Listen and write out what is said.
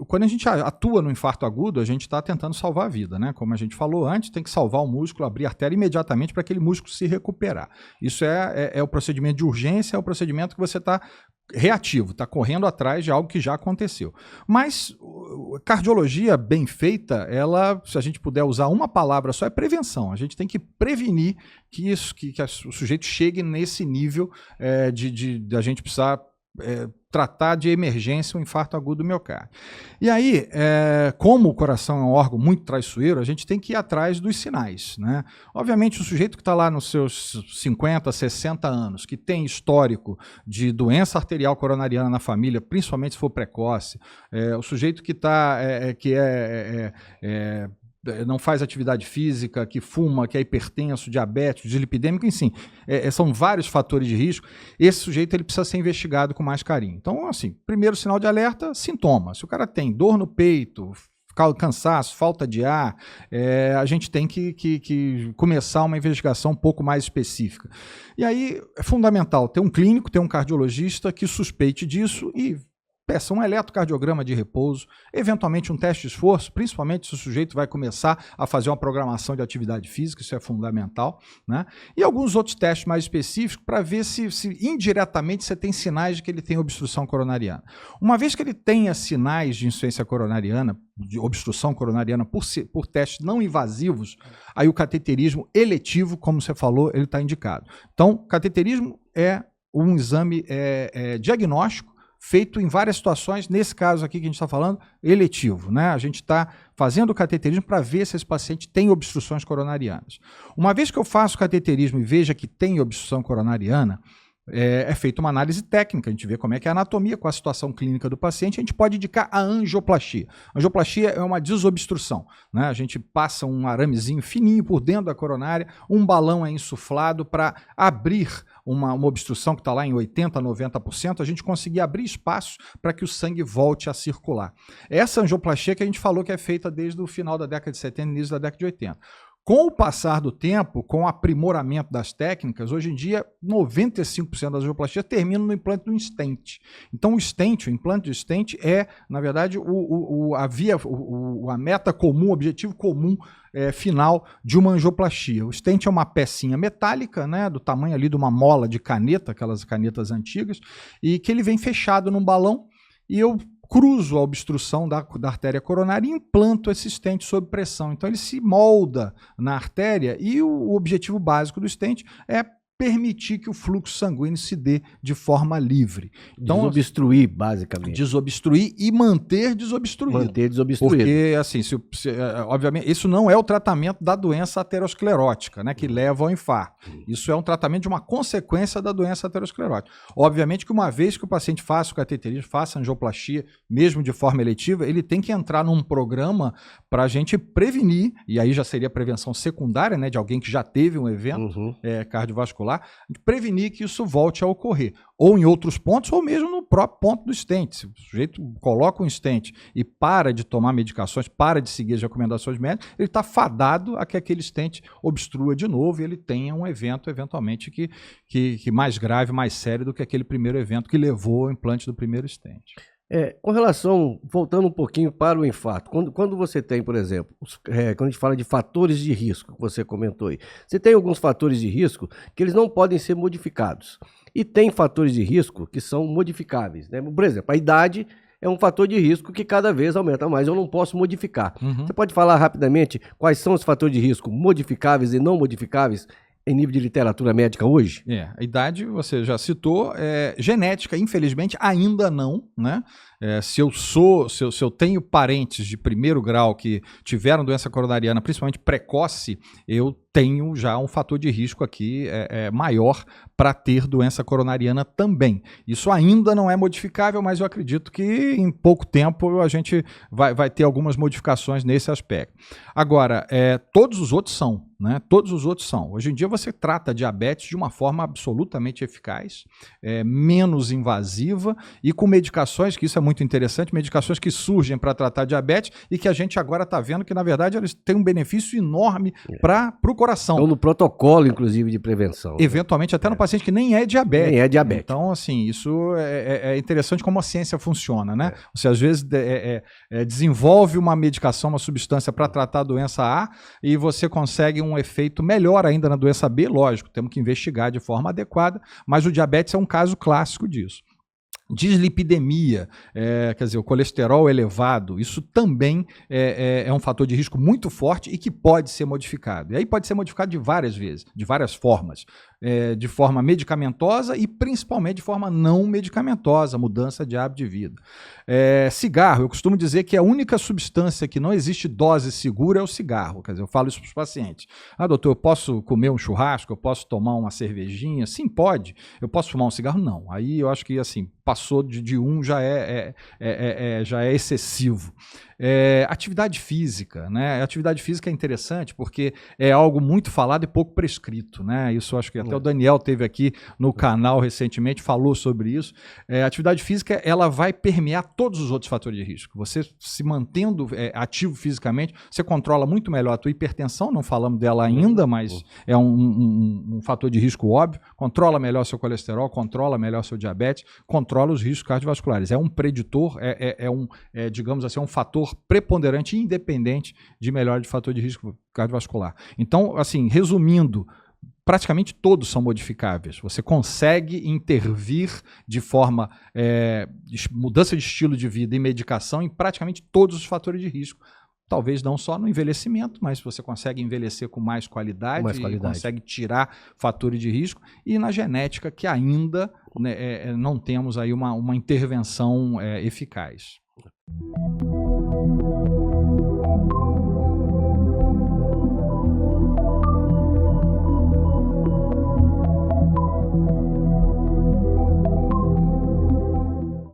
Quando a gente atua no infarto agudo, a gente está tentando salvar a vida, né? Como a gente falou antes, tem que salvar o músculo, abrir a artéria imediatamente para aquele músculo se recuperar. Isso é o procedimento de urgência, é o procedimento que você está reativo, está correndo atrás de algo que já aconteceu. Mas cardiologia bem feita, ela, se a gente puder usar uma palavra só, é prevenção. A gente tem que prevenir que o sujeito chegue nesse nível de a gente precisar tratar de emergência um infarto agudo do miocárdio. E aí, como o coração é um órgão muito traiçoeiro, a gente tem que ir atrás dos sinais, né? Obviamente, o sujeito que está lá nos seus 50, 60 anos, que tem histórico de doença arterial coronariana na família, principalmente se for precoce, o sujeito que não faz atividade física, que fuma, que é hipertenso, diabético, dislipidêmico, enfim, são vários fatores de risco. Esse sujeito ele precisa ser investigado com mais carinho. Então, assim, primeiro sinal de alerta, sintomas. Se o cara tem dor no peito, cansaço, falta de ar, a gente tem que começar uma investigação um pouco mais específica. E aí é fundamental ter um clínico, ter um cardiologista que suspeite disso e peça um eletrocardiograma de repouso, eventualmente um teste de esforço, principalmente se o sujeito vai começar a fazer uma programação de atividade física, isso é fundamental, né? E alguns outros testes mais específicos para ver se indiretamente você tem sinais de que ele tem obstrução coronariana. Uma vez que ele tenha sinais de insuficiência coronariana, de obstrução coronariana por testes não invasivos, aí o cateterismo eletivo, como você falou, ele está indicado. Então, cateterismo é um exame diagnóstico feito em várias situações, nesse caso aqui que a gente está falando, eletivo, né? A gente está fazendo o cateterismo para ver se esse paciente tem obstruções coronarianas. Uma vez que eu faço o cateterismo e veja que tem obstrução coronariana, é feita uma análise técnica, a gente vê como é que é a anatomia com a situação clínica do paciente, a gente pode indicar a angioplastia. A angioplastia é uma desobstrução, né? A gente passa um aramezinho fininho por dentro da coronária, um balão é insuflado para abrir uma obstrução que está lá em 80%, 90%, a gente conseguir abrir espaço para que o sangue volte a circular. Essa angioplastia que a gente falou que é feita desde o final da década de 70 e início da década de 80. Com o passar do tempo, com o aprimoramento das técnicas, hoje em dia 95% das angioplastias terminam no implante de um stent. Então o implante de stent é, na verdade, a meta comum, o objetivo comum final de uma angioplastia. O stent é uma pecinha metálica, né, do tamanho ali de uma mola de caneta, aquelas canetas antigas, e que ele vem fechado num balão e eu cruzo a obstrução da artéria coronária e implanto esse stent sob pressão. Então ele se molda na artéria e o objetivo básico do stent é permitir que o fluxo sanguíneo se dê de forma livre. Então, desobstruir, basicamente. Desobstruir e manter desobstruído. Manter desobstruído. Porque, assim, obviamente, isso não é o tratamento da doença aterosclerótica, né, que leva ao infarto. Isso é um tratamento de uma consequência da doença aterosclerótica. Obviamente que uma vez que o paciente faça o cateterismo, faça a angioplastia, mesmo de forma eletiva, ele tem que entrar num programa para a gente prevenir, e aí já seria prevenção secundária, né, de alguém que já teve um evento cardiovascular, prevenir que isso volte a ocorrer, ou em outros pontos, ou mesmo no próprio ponto do stent. Se o sujeito coloca um stent e para de tomar medicações, para de seguir as recomendações médicas, ele está fadado a que aquele stent obstrua de novo e ele tenha um evento, eventualmente, que mais grave, mais sério do que aquele primeiro evento que levou ao implante do primeiro stent. Com relação, voltando um pouquinho para o infarto, quando você tem, por exemplo, quando a gente fala de fatores de risco, que você comentou aí, você tem alguns fatores de risco que eles não podem ser modificados. E tem fatores de risco que são modificáveis, né? Por exemplo, a idade é um fator de risco que cada vez aumenta mais, eu não posso modificar. Você pode falar rapidamente quais são os fatores de risco modificáveis e não modificáveis em nível de literatura médica hoje? A idade você já citou, genética, infelizmente, ainda não, né? Se eu tenho parentes de primeiro grau que tiveram doença coronariana, principalmente precoce, eu tenho já um fator de risco aqui maior para ter doença coronariana também. Isso ainda não é modificável, mas eu acredito que em pouco tempo a gente vai ter algumas modificações nesse aspecto. Agora, todos os outros são, né? Todos os outros são. Hoje em dia você trata diabetes de uma forma absolutamente eficaz, menos invasiva e com medicações, que isso é muito interessante, medicações que surgem para tratar diabetes e que a gente agora está vendo que, na verdade, eles têm um benefício enorme para o coração. Então, no protocolo, inclusive, de prevenção. Eventualmente, até no paciente que nem é diabético. Nem é diabético. Então, assim, isso é interessante como a ciência funciona, né? Você, às vezes, desenvolve uma medicação, uma substância para tratar a doença A e você consegue um efeito melhor ainda na doença B, lógico, temos que investigar de forma adequada, mas o diabetes é um caso clássico disso. Dislipidemia, quer dizer, o colesterol elevado, isso também é um fator de risco muito forte e que pode ser modificado. E aí pode ser modificado de várias vezes, de várias formas. De forma medicamentosa e principalmente de forma não medicamentosa, mudança de hábito de vida. Cigarro, eu costumo dizer que a única substância que não existe dose segura é o cigarro. Quer dizer, eu falo isso para os pacientes. Ah, doutor, eu posso comer um churrasco? Eu posso tomar uma cervejinha? Sim, pode. Eu posso fumar um cigarro? Não. Aí eu acho que, assim, passou de um já é excessivo. Atividade física, né? Atividade física é interessante porque é algo muito falado e pouco prescrito, né? Isso acho que até o Daniel teve aqui no canal recentemente, falou sobre isso. Atividade física, ela vai permear todos os outros fatores de risco. Você se mantendo ativo fisicamente, você controla muito melhor a tua hipertensão, não falamos dela ainda, mas é um fator de risco óbvio, controla melhor seu colesterol, controla melhor seu diabetes, controla os riscos cardiovasculares. É um preditor, digamos assim, um fator preponderante e independente de melhora de fator de risco cardiovascular. Então, assim, resumindo, praticamente todos são modificáveis. Você consegue intervir de forma mudança de estilo de vida e medicação em praticamente todos os fatores de risco. Talvez não só no envelhecimento, mas você consegue envelhecer com mais qualidade, e consegue tirar fatores de risco. E na genética, que ainda não temos aí uma intervenção eficaz.